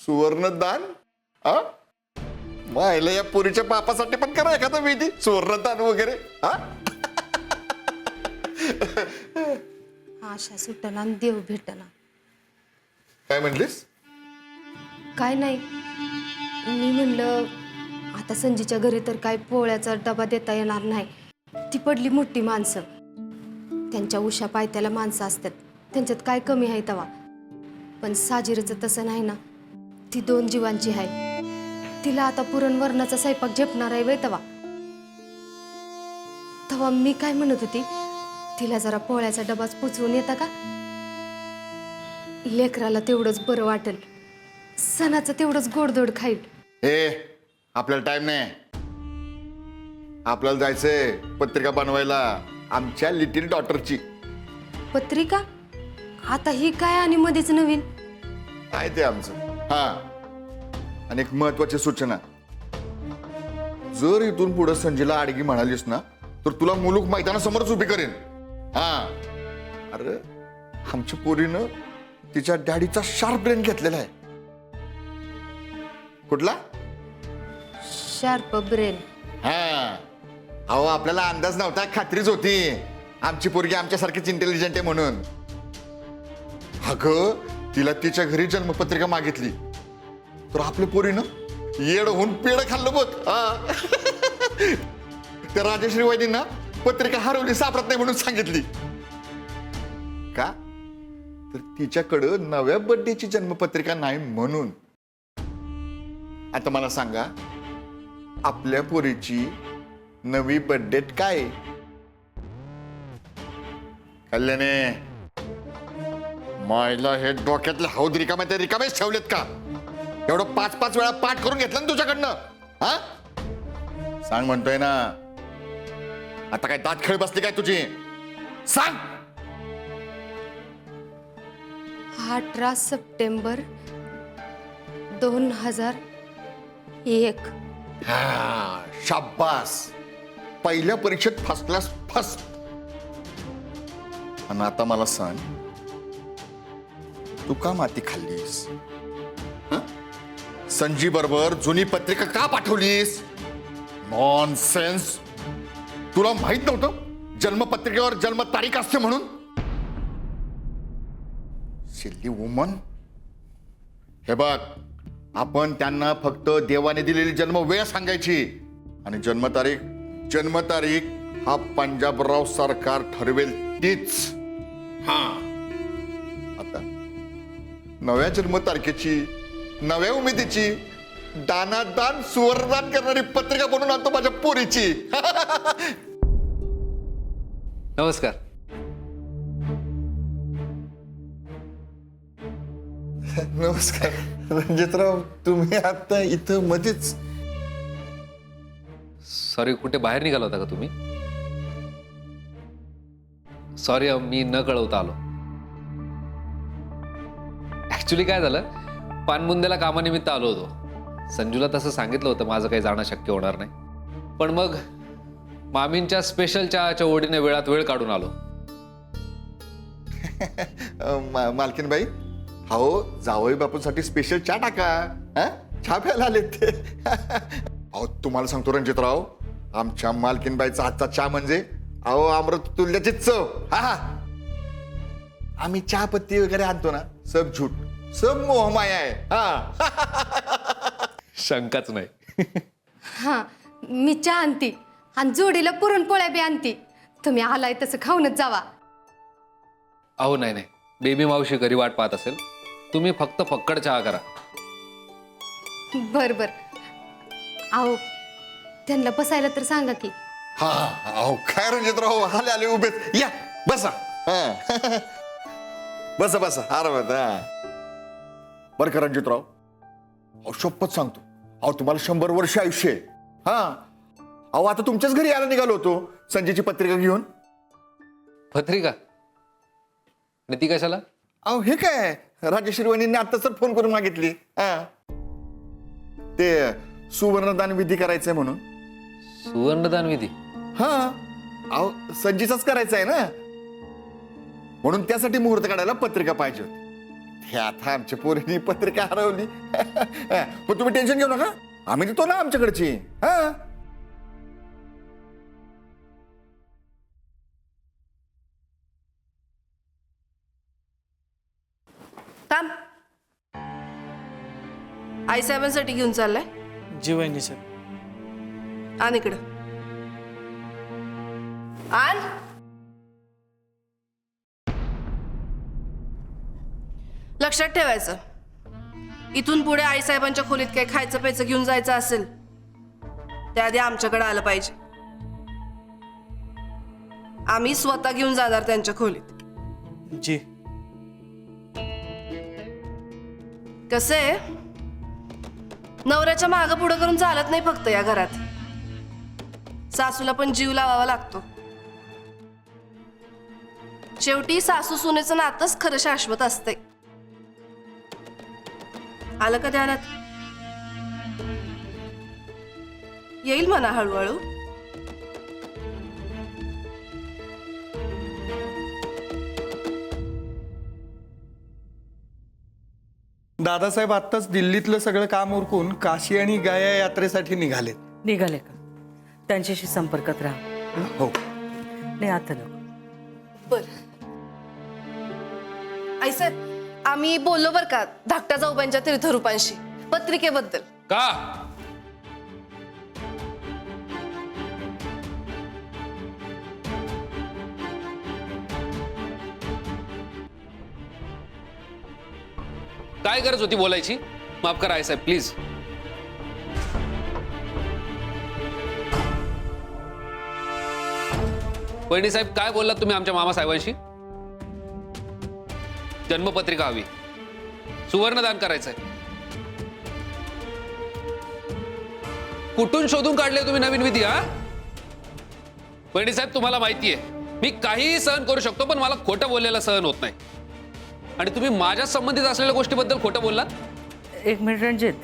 सुवर्णदान? मायला या पुरीच्या बापासाठी पण करा एखादा विधी, सुवर्णदान वगैरे. आशा सुटना आणि देव भेटना. काय म्हणलीस? काय नाही, मी म्हणलं आता संजीच्या घरी तर काय पोळ्याचा डबा देता येणार नाही. ती पडली मोठी माणसं, त्यांच्या उशा पायथ्याला माणसं असतात, त्यांच्यात काय कमी आहे तवा. पण साजिरचं तसं नाही ना, ती 2 जीवांची आहे. तिला आता पुरणवरणाचा स्वयंपाक झेपणार आहे वय तवा. तवा मी काय म्हणत होती, तिला जरा पोळ्याचा डबाच पुचवून येता का? लेकराला तेवढंच बरं वाटेल, सणाचं तेवढंच गोडधोड खाईल. आपल्याला टाइम नाही, आपल्याला जायचंय पत्रिका बनवायला आमच्या लिटिल डॉटरची. पत्रिका? आता ही काय आणि मध्येच नवीन? काय ते आमचं. आणि एक महत्वाची सूचना, जर इथून पुढे संजीला आडगी म्हणालीस ना तर तुला मुलूक मैदानासमोरच उभी करेन. अरे आमच्या पोरीनं तिच्या डॅडीचा शार्प ब्रेन घेतलेला आहे. कुठला? Sharp brain. अहो आपल्याला अंदाज नव्हता, खात्रीच होती आमची पोरगी आमच्यासारखीच इंटेलिजंट आहे म्हणून. अगं तिला तिच्या घरी जन्मपत्रिका मागितली तर आपल्या पोरीनं येड होऊन पेड खाल्लं बघ. त्या राजश्री वैदींना पत्रिका हरवली, सापडत नाही म्हणून सांगितली. का तर तिच्याकडं नव्या बर्थडेची जन्मपत्रिका नाही म्हणून. आता मला सांगा, आपल्या पोरीची नवी बर्थडे काय? कल्याणे, मायला हे डोक्यातले हौद रिकामे रिकामेच ठेवलेत का? एवढं 5-5 वेळा पाठ करून घेतलं ना तुझ्याकडनं. सांग म्हणतोय ना, आता काय दात खेळ बसली काय तुझी? सांग. 18 सप्टेंबर 2001. शाब्बास, पहिल्या परीक्षेत फर्स्ट क्लास फर्स्ट. आणि आता मला सांग, तू का माती खाल्लीस? संजी बरोबर जुनी पत्रिका का पाठवलीस? नॉनसेन्स. तुला माहित नव्हतं जन्मपत्रिकेवर जन्म तारीख असते म्हणून? सिल्ली वुमन. हे बघ, आपण त्यांना फक्त देवाने दिलेली जन्म वेळ सांगायची आणि जन्मतारीख हा पंजाबराव सरकार ठरवेल तीच. आता नव्या जन्मतारखेची, नव्या उमेदीची दानादान सुवर्णदान करणारी पत्रिका बनवून आणतो माझ्या पोरीची. नमस्कार. नमस्कार रणजितराव, तुम्ही आता इथं मध्येच? सॉरी, कुठे बाहेर निघाला होता का तुम्ही? सॉरी, मी न कळवता आलो. ऍक्च्युली काय झालं, पानमुंद्याला कामानिमित्त आलो होतो. संजूला तसं सांगितलं होतं माझं काही जाणं शक्य होणार नाही, पण मग मामींच्या स्पेशल चहाच्या ओढीने वेळात वेळ काढून आलो. मालकीनबाई, हो जावई बापूसाठी स्पेशल चहा टाका. चहा प्यायला आले ते. अहो तुम्हाला सांगतो रणजितराव, आमच्या मालकीनबाईचा आजचा चहा म्हणजे अमृत तुल्याची चव. आम्ही चहापत्ती वगैरे आणतो ना, सब झूठ, सब मोहमाया आहे. शंकाच नाही. मी चहा आणती आणि जोडीला पुरणपोळ्या बी आणती. तुम्ही आलाय तसं खाऊनच जावा. अहो नाही, बेबी मावशी घरी वाट पाहत असेल, तुम्ही फक्त फक्कड चहा करा. बर. अहो त्यांना बसायला तर सांगा की. अहो काय रणजितराव, आले आले उभे, या बसा. बसा आरामात. बरं का रणजितराव, अहो शपथ सांगतो, अहो तुम्हाला 100 वर्ष आयुष्य आहे. अहो आता तुमच्याच घरी यायला निघालो होतो संजयची पत्रिका घेऊन. पत्रिका? आणि ती कशाला? अहो हे काय, राजश्री वहिनींनी आत्ताच तर फोन करून मागितली. ते सुवर्णदान विधी करायचंय म्हणून. सुवर्णदान विधी? अहो संजीचाच करायचा आहे ना, म्हणून त्यासाठी मुहूर्त काढायला पत्रिका पाहिजे होती. हे आता आमच्या पोरीनी पत्रिका हरवली. पण तुम्ही टेन्शन घेऊ नका, आम्ही देतो ना आमच्याकडची. हा थांब. आईसाहेबांसाठी घेऊन चाललाय? जीवानी सर. आण इकडं. आण. लक्षात ठेवायचं, इथून पुढे आईसाहेबांच्या खोलीत काही खायचं प्यायचं घेऊन जायचं असेल त्याआधी आमच्याकडे आलं पाहिजे. आम्ही स्वतः घेऊन जाणार त्यांच्या खोलीत. जी. कसे नवऱ्याच्या मागं पुढं करून चालत नाही फक्त या घरात. सासूला पण जीव लावावा लागतो. शेवटी सासू सुनेचं नातंच खरं शाश्वत असते. आलं का ध्यानात? येईल म्हणा हळूहळू. दादासाहेब आत्ताच दिल्लीतलं सगळं काम उरकून काशी आणि गया यात्रेसाठी निघालेत. निघाले का? त्यांच्याशी संपर्कात राहा. हो. नाही आता नको. बर. आईसाहेब, आम्ही बोललो बर का धाकट्या जाऊबाईंच्या तीर्थरूपांशी पत्रिकेबद्दल. का? काय गरज होती बोलायची? माफ करा साहेब प्लीज. वहिनी साहेब, काय बोललात तुम्ही आमच्या मामा साहेबांशी? जन्मपत्रिका हवी, सुवर्णदान करायचंय. कुठून शोधून काढले तुम्ही नवीन विधी? हा वहिनी साहेब, तुम्हाला माहितीये मी काहीही सहन करू शकतो, पण मला खोटं बोललेलं सहन होत नाही. आणि तुम्ही माझ्या संबंधित असलेल्या गोष्टीबद्दल खोटं बोललात. एक मिनिट रणजित,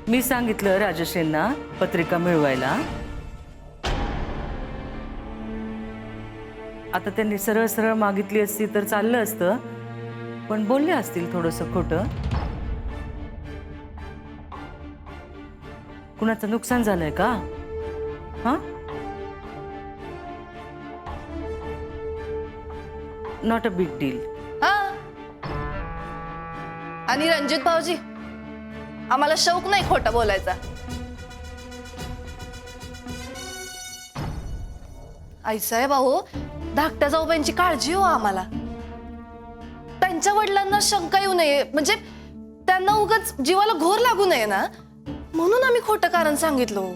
मी सांगितलं राजश्रींना पत्रिका मिळवायला. आता त्यांनी सरळ सरळ मागितली असती तर चाललं असतं, पण बोलले असतील थोडंसं खोटं. कुणाचं नुकसान झालंय का? हा, नॉट अ बिग डील. हा. आणि रणजित भाऊजी, आम्हाला शौक नाही खोटा बोलायचा. आईसाहेब अहो, धाकट्या जाऊबाईंची काळजी हो आम्हाला. त्यांच्या वडिलांना शंका येऊ नये, म्हणजे त्यांना उगाच जीवाला घोर लागू नये ना, म्हणून आम्ही खोटं कारण सांगितलं.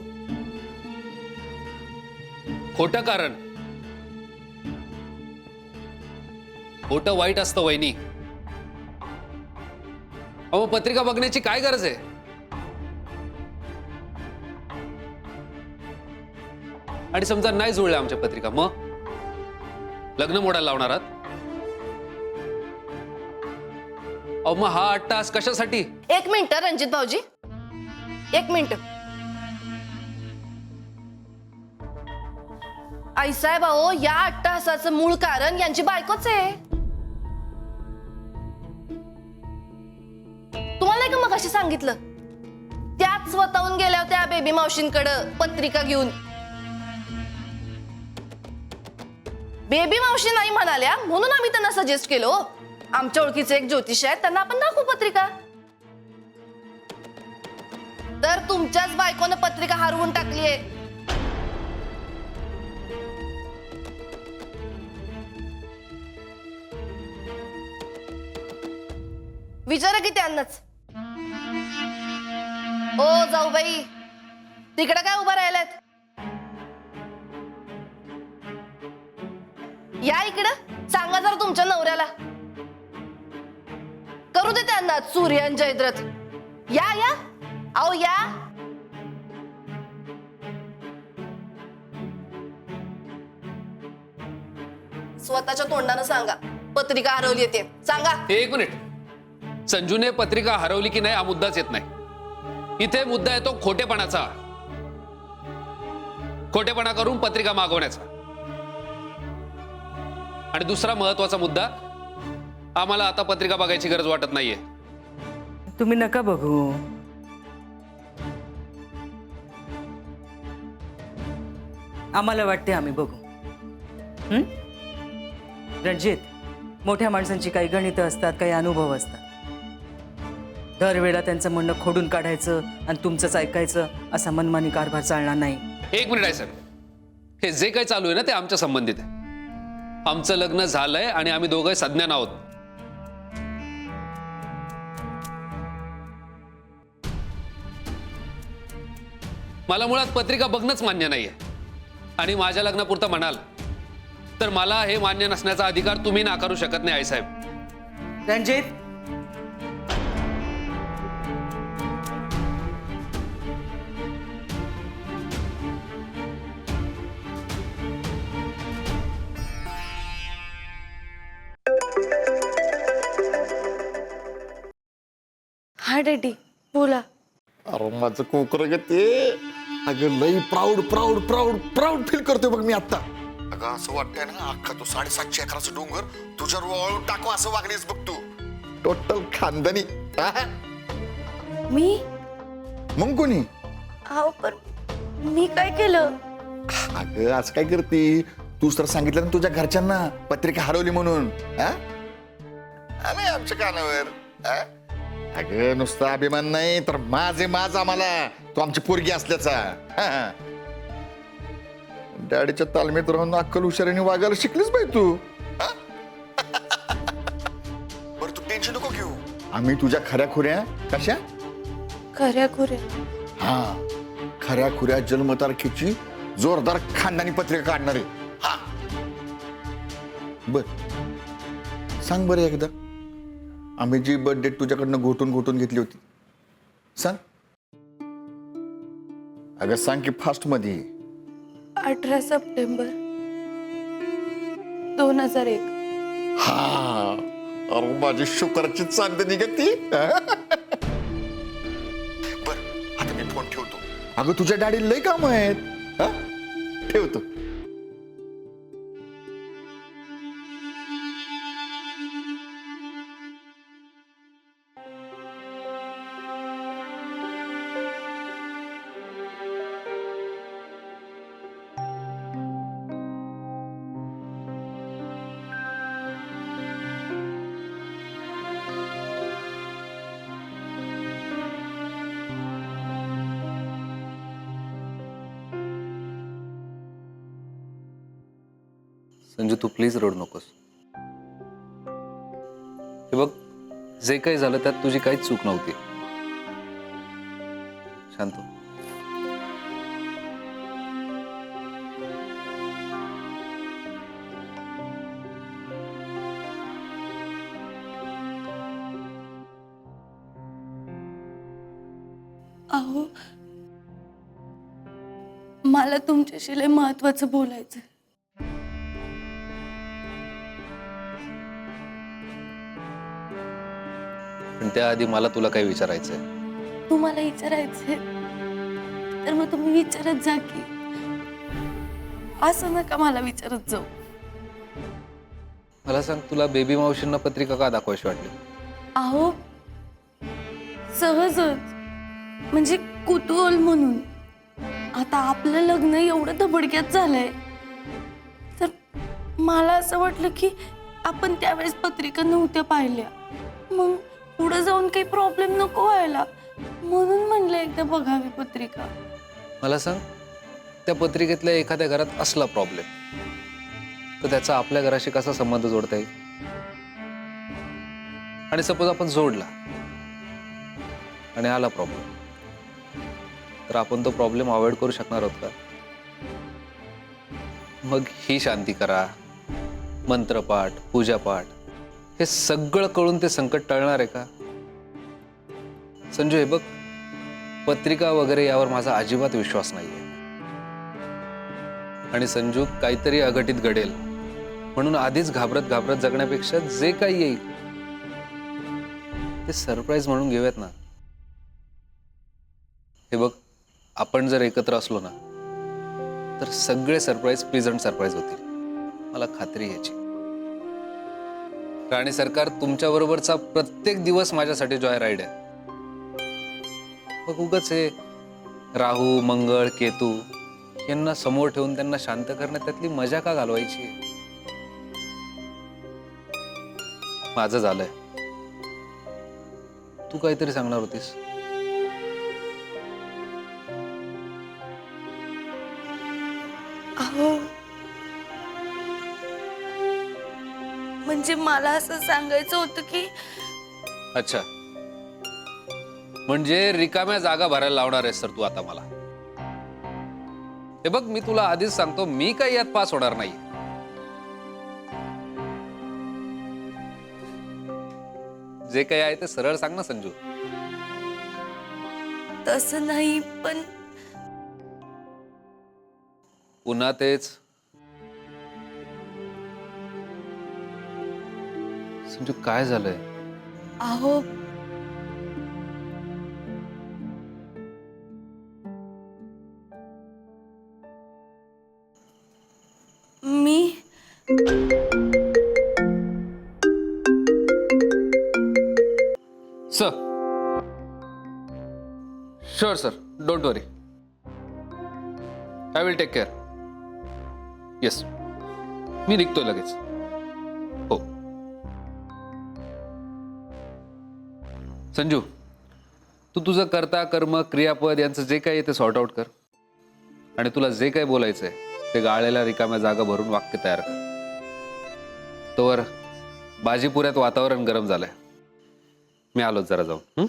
खोटं कारण? खोटं वाईट असतं वहिनी. अहो, पत्रिका बघण्याची काय गरज आहे? आणि समजा नाही जुळल्या आमच्या पत्रिका, मग लग्न मोडायला लावणार आहात? अहो, मग हा 8 तास कशासाठी? एक मिनिट रणजित भाऊजी, एक मिनिट. आईसाहेब अहो, या 8 तासाचं मूळ कारण यांची बायकोच आहे. तुम्हाला का मग अशी सांगितलं? त्याच स्वतःहून गेल्या होत्या बेबी मावशींकडे पत्रिका घेऊन. बेबी मावशी नाही म्हणाल्या म्हणून आम्ही त्यांना सजेस्ट केलो. आमच्या ओळखीचे एक ज्योतिष आहेत, त्यांना आपण दाखवू पत्रिका. तर तुमच्याच बायकोनं पत्रिका हरवून टाकली आहे. विचारा की त्यांनाच. ओ जाऊबाई, तिकडे काय उभा राहिलात? या इकडं, सांगा जरा तुमच्या नवऱ्याला. करू दे त्यांना सूर्यन जयद्रथ. या या, आओ या. स्वतःच्या तोंडानं सांगा पत्रिका हरवली येते. सांगा. एक मिनिट. संजूने पत्रिका हरवली की नाही हा मुद्दाच येत नाही. इथे मुद्दा येतो खोटेपणाचा. खोटेपणा करून पत्रिका मागवण्याचा. आणि दुसरा महत्वाचा मुद्दा, आम्हाला आता पत्रिका बघायची गरज वाटत नाहीये. तुम्ही नका बघू. आम्हाला वाटते आम्ही बघू. हं? रणजित, मोठ्या माणसांची काही गणितं असतात, काही अनुभव असतात. दरवेळा त्यांचं म्हणणं खोडून काढायचं आणि तुमचंच ऐकायचं असा मनमानी कारभार चालणार नाही. एक मिनिट आहे साहेब, हे जे काही चालू आहे ना ते आमच्या संबंधित आहे. आमचं लग्न झालंय आणि आम्ही दोघं सज्ञान आहोत. मला मुळात पत्रिका बघणंच मान्य नाहीये. आणि माझ्या लग्नापुरतं म्हणाल तर मला हे मान्य नसण्याचा अधिकार तुम्ही नाकारू शकत नाही आईसाहेब. रणजित, हा डॅडी बोला. अरे माझं कोकर ग ते. अगं लई proud proud proud proud feel करतोय बघ मी आता. अगं असं वाटतंय ना अख्खा तो 750 एकराचा डोंगर तुझ्यावर वाळून टाकू असं वागलीस बघ तू. टोटल खानदानी. हा? मी मग कोणी? अहो पण मी काय केलं? अगं आज काय करते तूच तर सांगितलं ना तुझ्या घरच्यांना पत्रिका हरवली म्हणून. हा? आलंय आमच्या कानावर. हा? अगं नुसता अभिमान नाही तर माझ आम्हाला तू आमची पोरगी असल्याचा. हा. डॅडीच्या तालमीत राहून अक्कल हुशारीने वागायला शिकलीच बाई तू. हा? बरं तू टेन्शन नको घेऊ. आम्ही तुझ्या खऱ्या खुऱ्या कशा खऱ्या खुऱ्या हा खऱ्या खुऱ्या जन्मतारखेची जोरदार खानदानी पत्रिका काढणार आहे. हा बर सांग बरं एकदा आम्ही जी बर्थ डेट तुझ्याकडनं घोटून घेतली होती सांग. अगं सांग की फास्ट मध्ये. 18 सप्टेंबर 2001. हा अरे माझी शुक्राची चांदणी का ती. बर आता मी फोन ठेवतो. अगं तुझ्या डॅडी लय काम आहेत. हा? ठेवतो. संजू तू प्लीज रडू नकोस. हे बघ जे काही झालं त्यात तुझी काहीच चूक नव्हती. शांत हो. अहो मला तुमच्याशी लय महत्वाचं बोलायचं. पण त्याआधी मला तुला काही विचारायचंय. तुम्हाला विचारायचंय तर मग तुम्ही विचारत जा की. असं नका मला विचारत जाऊ. मला सांग तुला बेबी मावशींना पत्रिका का दाखवायची वाटली? अहो सहजच म्हणजे कुतूहल म्हणून. आता आपलं लग्न एवढं धबडक्यात झालंय तर मला असं वाटलं की आपण त्यावेळेस पत्रिका नव्हत्या पाहिल्या, मग पुढे जाऊन काही प्रॉब्लेम नको व्हायला म्हणून म्हणलं एकदा बघावी पत्रिका. मला सांग त्या पत्रिकेतल्या एखाद्या घरात असला प्रॉब्लेम तर त्याचा आपल्या घराशी कसा संबंध जोडता येईल? आणि सपोज आपण जोडला आणि आला प्रॉब्लेम तर आपण तो प्रॉब्लेम अवॉइड करू शकणार आहोत का? मग ही शांती करा, मंत्रपाठ, पूजापाठ हे सगळं कळून ते संकट टळणार आहे का? संजू हे बघ पत्रिका वगैरे यावर माझा अजिबात विश्वास नाहीये. आणि संजू काहीतरी अघटित घडेल म्हणून आधीच घाबरत जगण्यापेक्षा जे काही येईल ते सरप्राईज म्हणून घेऊयात ना. हे बघ आपण जर एकत्र असलो ना तर सगळे सरप्राईज प्लीजंट सरप्राईज होतील. मला खात्री याची. राणी सरकार, तुमच्या बरोबरचा प्रत्येक दिवस माझ्यासाठी जॉय राईड आहे. मग उगाच हे राहू, मंगळ, केतू यांना समोर ठेवून त्यांना शांत करण्यात त्यातली मजा का घालवायची? माझं झालंय. तू काहीतरी सांगणार होतीस. अहो, म्हणजे मला असं सांगायचं होतं की अच्छा, म्हणजे रिकाम्या जागा भरायला लावणार आहेस तर तू आता मला. हे बघ, मी तुला आधीच सांगतो, मी काही यात पास होणार नाही. जे काही आहे ते सरळ सांग ना संजू. तसं नाही, पण पुन्हा तेच. संजू, काय झालंय? अहो, मी sir, sure sir, don't worry, I will take care. Yes, मी निघतोय लगेच. हो संजू, तू तुझं कर्ता कर्म क्रियापद यांचं जे काही आहे ते सॉर्ट आउट कर, आणि तुला जे काही बोलायचंय ते गाळलेल्या रिकाम्या जागा भरून वाक्य तयार कर. तोवर बाजीपुऱ्यात वातावरण गरम झालंय. मी आलोच जरा जाऊन.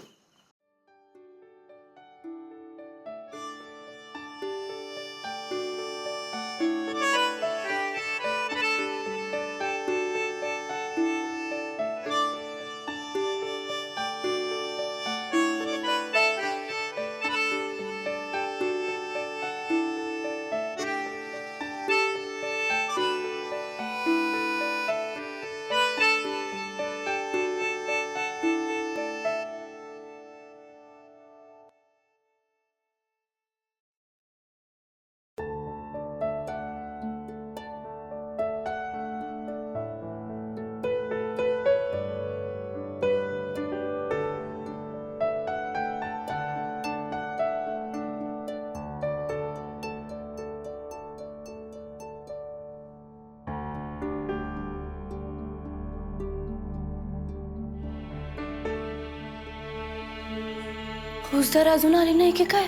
फौजदार अजून आले नाही की काय?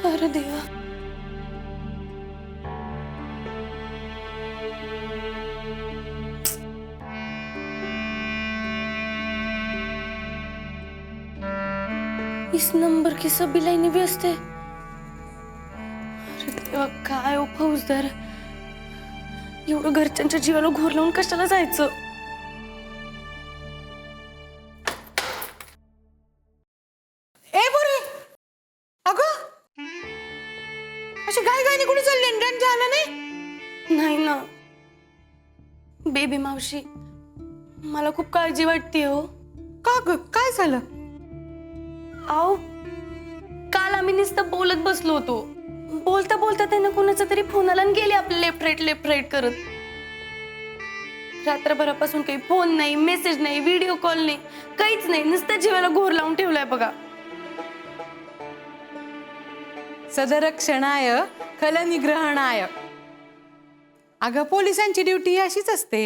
अरे देवा. इस नंबर की सभी लाइनें व्यस्त है. अरे देवा, काय हो फौजदार, एवढं घरच्यांच्या जीवाला घोर लावून कशाला जायचं? ए बोरे, अगं अशी गाय गाय निघून चालली, रंज आला नाही? नाही ना बेबी मावशी, मला खूप काळजी वाटते हो. का ग, काय झालं? आओ, काल आम्ही नुसतं बोलत बसलो होतो. बोलता बोलता त्यानं कोणाचा तरी फोन आला आणि गेले आपले लेफ्ट राईट करत. रात्रभरापासून काही फोन नाही, मेसेज नाही, व्हिडिओ कॉल नाही, काहीच नाही. नुसतं जीवाला घोर लावून ठेवलाय बघा. सदरक्षणाय खल निग्रहणाय. अगं, पोलिसांची ड्युटी अशीच असते.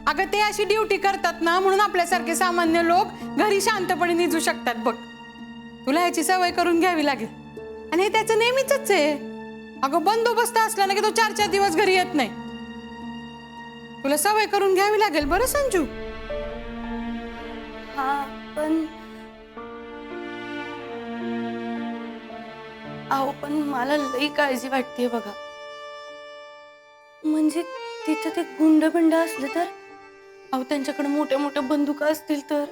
अगं, ते अशी ड्युटी करतात ना, म्हणून आपल्यासारखे सामान्य लोक घरी शांतपणे निजू शकतात. बघ, तुला ह्याची सवय करून घ्यावी लागेल. आणि हे त्याचं नेहमीच आहे. अगं, बंदोबस्त असला ना की तो 4-4 दिवस घरी येत नाही. तुला सवय करून घ्यावी लागेल बरं संजू. हा, पण अहो, पण मला लई काळजी वाटते बघा. म्हणजे तिथं ते गुंड बिंड असले तर, अहो त्यांच्याकडे मोठ्या मोठ्या बंदुका असतील तर.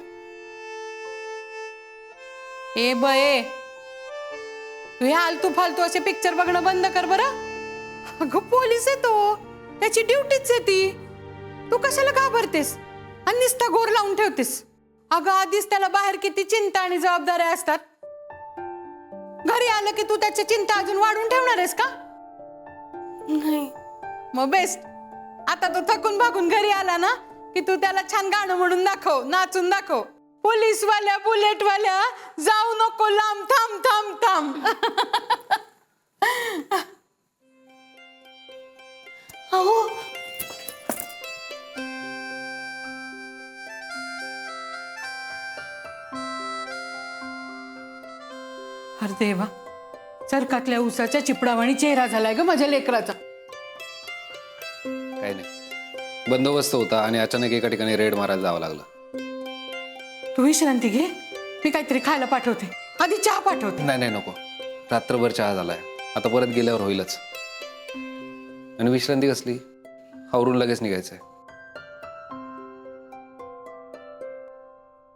ए बये, तू हे आलतू फालतू असे पिक्चर बघणं बंद कर बरं. अगं, पोलीस आहे तो, त्याची ड्युटीच आहे ती. तू कशाला घाबरतेस आणि नुसता घोर लावून ठेवतेस? अगं, आधीच त्याला बाहेर किती चिंता आणि जबाबदाऱ्या असतात. घरी आलं की तू त्याची चिंता अजून वाढवून ठेवणार आहेस का? नाही. मग बेस्ट, आता तो थकून भागून घरी आला ना की तू त्याला छान गाणं म्हणून दाखव, नाचून दाखव. पोलीसवाल्या बुलेटवाल्या जाऊ नको लांब, थांब थांब थांब. अहो अरे देवा, सरकातल्या उसाच्या चिपडावाणी चेहरा झालाय ग माझ्या लेकराचा. काही नाही, बंदोबस्त होता आणि अचानक एका ठिकाणी रेड मारायला जावं लागलं. तू विश्रांती घे, मी काहीतरी खायला पाठवते. आधी चहा पाठवते. नाही नाही नको, रात्रभर चहा झालाय, आता परत गेल्यावर होईलच. आणि विश्रांती कसली, आवरून लगेच निघायचंय.